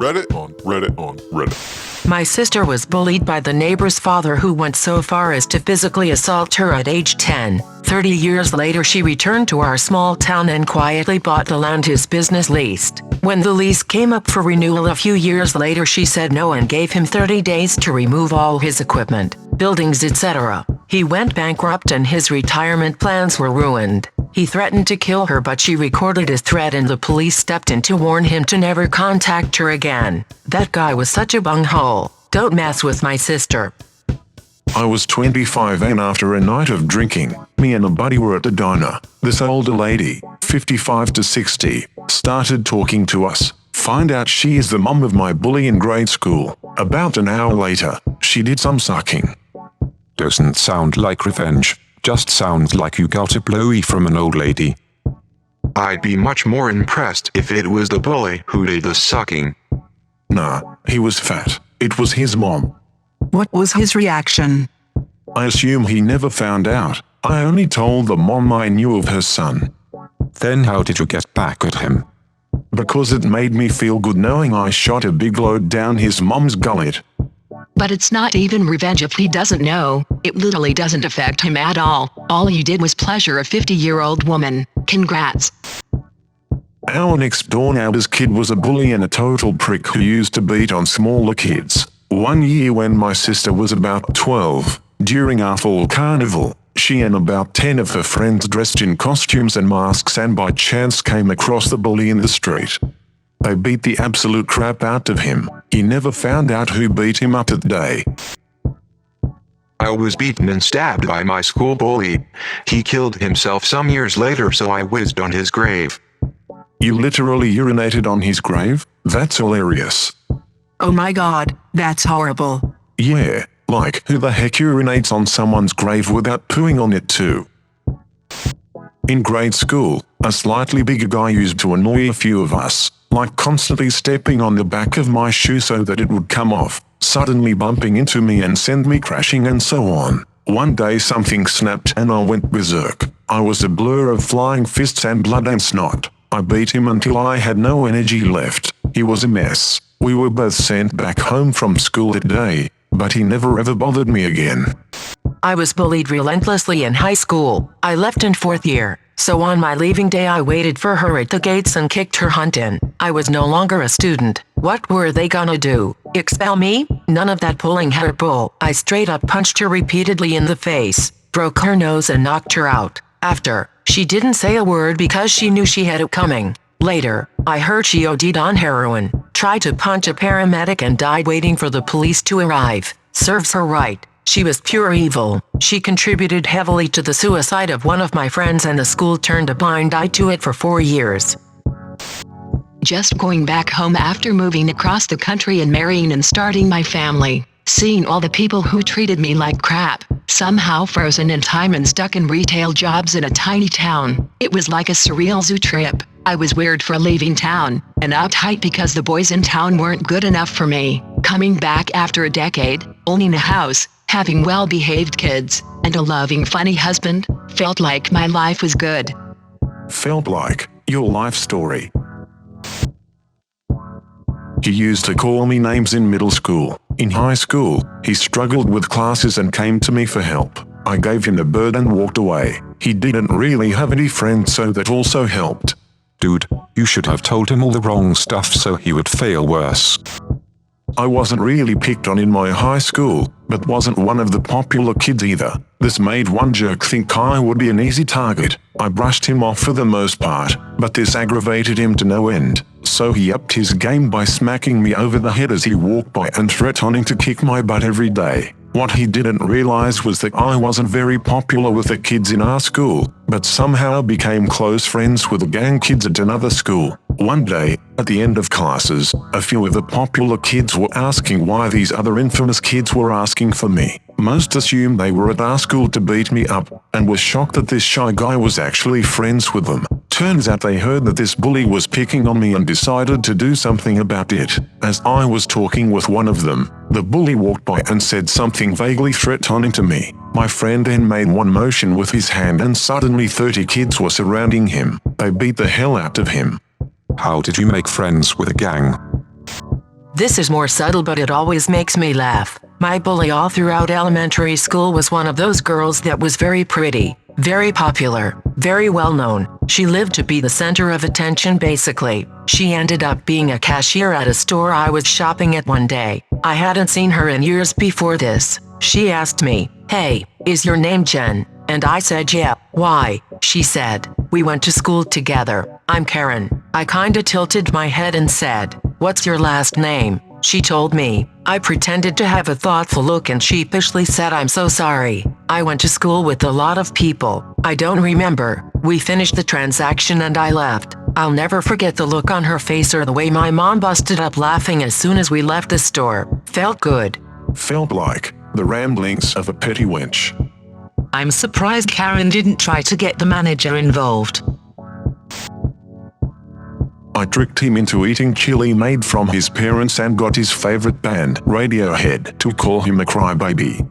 Reddit. My sister was bullied by the neighbor's father, who went so far as to physically assault her at age 10. 30 years later, she returned to our small town and quietly bought the land his business leased. When the lease came up for renewal a few years later, she said no and gave him 30 days to remove all his equipment, buildings, etc. He went bankrupt and his retirement plans were ruined. He threatened to kill her, but she recorded his threat and the police stepped in to warn him to never contact her again. That guy was such a bunghole. Don't mess with my sister. I was 25 and after a night of drinking, me and a buddy were at the diner. This older lady, 55 to 60, started talking to us. Find out she is the mom of my bully in grade school. About an hour later, she did some sucking. Doesn't sound like revenge, just sounds like you got a blowy from an old lady. I'd be much more impressed if it was the bully who did the sucking. Nah, he was fat. It was his mom. What was his reaction? I assume he never found out. I only told the mom I knew of her son. Then how did you get back at him? Because it made me feel good knowing I shot a big load down his mom's gullet. But it's not even revenge if he doesn't know. It literally doesn't affect him at all. All you did was pleasure a 50-year-old woman. Congrats. Our next-door neighbor's kid was a bully and a total prick who used to beat on smaller kids. One year when my sister was about 12, during our fall carnival, she and about 10 of her friends dressed in costumes and masks and by chance came across the bully in the street. They beat the absolute crap out of him. He never found out who beat him up that day. I was beaten and stabbed by my school bully. He killed himself some years later, so I whizzed on his grave. You literally urinated on his grave? That's hilarious. Oh my god, that's horrible. Yeah, like who the heck urinates on someone's grave without pooing on it too? In grade school, a slightly bigger guy used to annoy a few of us, like constantly stepping on the back of my shoe so that it would come off, suddenly bumping into me and send me crashing and so on. One day something snapped and I went berserk. I was a blur of flying fists and blood and snot. I beat him until I had no energy left. He was a mess. We were both sent back home from school that day, but he never ever bothered me again. I was bullied relentlessly in high school. I left in 4th year, so on my leaving day I waited for her at the gates and kicked her hunt in. I was no longer a student. What were they gonna do? Expel me? None of that pulling hair bull. I straight up punched her repeatedly in the face, broke her nose and knocked her out. After, she didn't say a word because she knew she had it coming. Later, I heard she OD'd on heroin, tried to punch a paramedic and died waiting for the police to arrive. Serves her right. She was pure evil. She contributed heavily to the suicide of one of my friends and the school turned a blind eye to it for 4 years. Just going back home after moving across the country and marrying and starting my family. Seeing all the people who treated me like crap, somehow frozen in time and stuck in retail jobs in a tiny town. It was like a surreal zoo trip. I was weird for leaving town, and uptight because the boys in town weren't good enough for me. Coming back after a decade, owning a house, having well-behaved kids, and a loving, funny husband, felt like my life was good. Felt like your life story. He used to call me names in middle school. In high school, he struggled with classes and came to me for help. I gave him the bird and walked away. He didn't really have any friends, so that also helped. Dude, you should have told him all the wrong stuff so he would fail worse. I wasn't really picked on in my high school, but wasn't one of the popular kids either. This made one jerk think I would be an easy target. I brushed him off for the most part, but this aggravated him to no end. So he upped his game by smacking me over the head as he walked by and threatening to kick my butt every day. What he didn't realize was that I wasn't very popular with the kids in our school, but somehow became close friends with the gang kids at another school. One day, at the end of classes, a few of the popular kids were asking why these other infamous kids were asking for me. Most assumed they were at our school to beat me up, and were shocked that this shy guy was actually friends with them. Turns out they heard that this bully was picking on me and decided to do something about it. As I was talking with one of them, the bully walked by and said something vaguely threatening to me. My friend then made one motion with his hand and suddenly 30 kids were surrounding him. They beat the hell out of him. How did you make friends with a gang? This is more subtle, but it always makes me laugh. My bully all throughout elementary school was one of those girls that was very pretty, very popular, very well known. She lived to be the center of attention basically. She ended up being a cashier at a store I was shopping at one day. I hadn't seen her in years before this. She asked me, "Hey, is your name Jen?" And I said, "Yeah." "Why?" She said, "We went to school together. I'm Karen." I kinda tilted my head and said, "What's your last name?" She told me. I pretended to have a thoughtful look and sheepishly said, "I'm so sorry. I went to school with a lot of people. I don't remember." We finished the transaction and I left. I'll never forget the look on her face or the way my mom busted up laughing as soon as we left the store. Felt good. Felt like the ramblings of a petty wench. I'm surprised Karen didn't try to get the manager involved. I tricked him into eating chili made from his parents and got his favorite band, Radiohead, to call him a crybaby.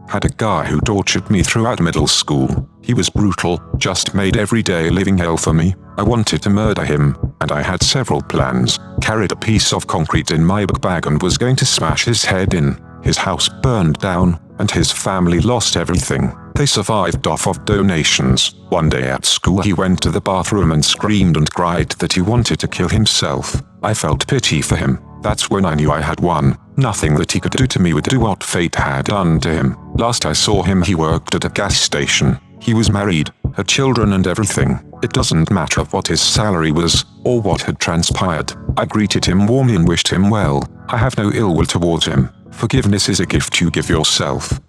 Had a guy who tortured me throughout middle school. He was brutal, just made everyday living hell for me. I wanted to murder him, and I had several plans. Carried a piece of concrete in my book bag and was going to smash his head in. His house burned down, and his family lost everything. They survived off of donations. One day at school he went to the bathroom and screamed and cried that he wanted to kill himself. I felt pity for him. That's when I knew I had won. Nothing that he could do to me would do what fate had done to him. Last I saw him he worked at a gas station. He was married, had children and everything. It doesn't matter what his salary was, or what had transpired. I greeted him warmly and wished him well. I have no ill will towards him. Forgiveness is a gift you give yourself.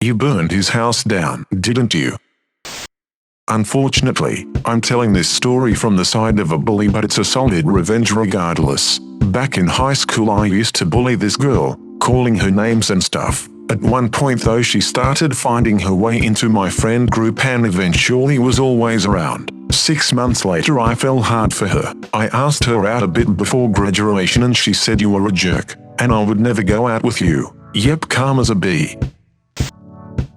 You burned his house down, didn't you? Unfortunately, I'm telling this story from the side of a bully, but it's a solid revenge regardless. Back in high school I used to bully this girl, calling her names and stuff. At one point though she started finding her way into my friend group and eventually was always around. 6 months later I fell hard for her. I asked her out a bit before graduation and she said, "You were a jerk, and I would never go out with you." Yep, calm as a bee.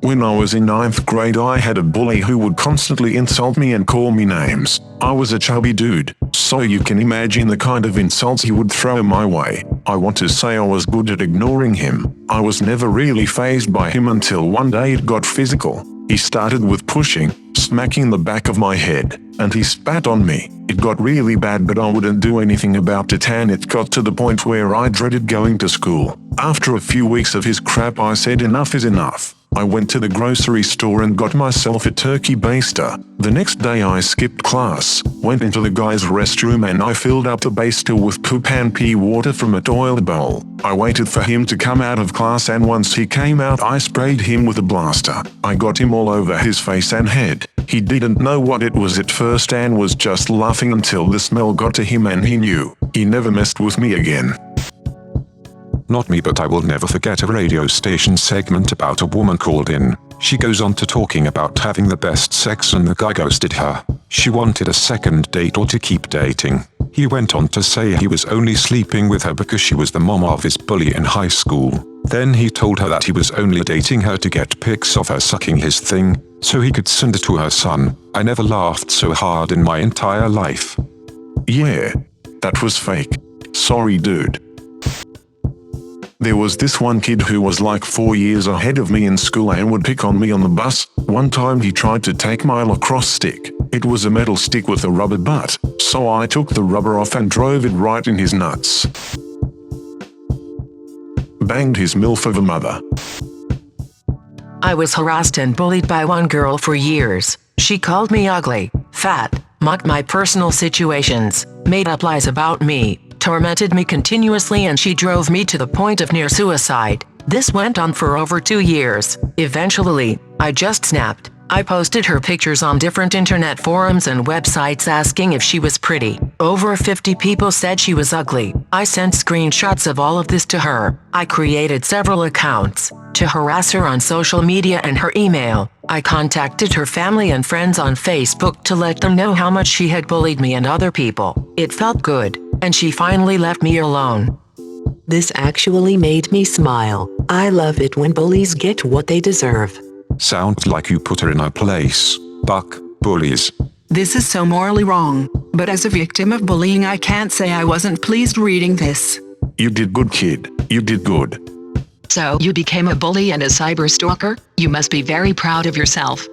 When I was in 9th grade I had a bully who would constantly insult me and call me names. I was a chubby dude, so you can imagine the kind of insults he would throw my way. I want to say I was good at ignoring him. I was never really fazed by him until one day it got physical. He started with pushing, smacking the back of my head, and he spat on me. It got really bad but I wouldn't do anything about it and it got to the point where I dreaded going to school. After a few weeks of his crap I said enough is enough. I went to the grocery store and got myself a turkey baster. The next day I skipped class, went into the guy's restroom and I filled up the baster with poop and pee water from a toilet bowl. I waited for him to come out of class and once he came out I sprayed him with a blaster. I got him all over his face and head. He didn't know what it was at first and was just laughing until the smell got to him and he knew. He never messed with me again. Not me, but I will never forget a radio station segment about a woman called in. She goes on to talking about having the best sex and the guy ghosted her. She wanted a second date or to keep dating. He went on to say he was only sleeping with her because she was the mom of his bully in high school. Then he told her that he was only dating her to get pics of her sucking his thing, so he could send it to her son. I never laughed so hard in my entire life. Yeah, that was fake. Sorry dude. There was this one kid who was like 4 years ahead of me in school and would pick on me on the bus. One time he tried to take my lacrosse stick. It was a metal stick with a rubber butt, so I took the rubber off and drove it right in his nuts. Banged his MILF of a mother. I was harassed and bullied by one girl for years. She called me ugly, fat, mocked my personal situations, made up lies about me, tormented me continuously, and she drove me to the point of near suicide. This went on for over 2 years. Eventually, I just snapped. I posted her pictures on different internet forums and websites asking if she was pretty. Over 50 people said she was ugly. I sent screenshots of all of this to her. I created several accounts to harass her on social media and her email. I contacted her family and friends on Facebook to let them know how much she had bullied me and other people. It felt good, and she finally left me alone. This actually made me smile. I love it when bullies get what they deserve. Sounds like you put her in her place. Buck, bullies. This is so morally wrong, but as a victim of bullying, I can't say I wasn't pleased reading this. You did good, kid. You did good. So you became a bully and a cyber stalker? You must be very proud of yourself.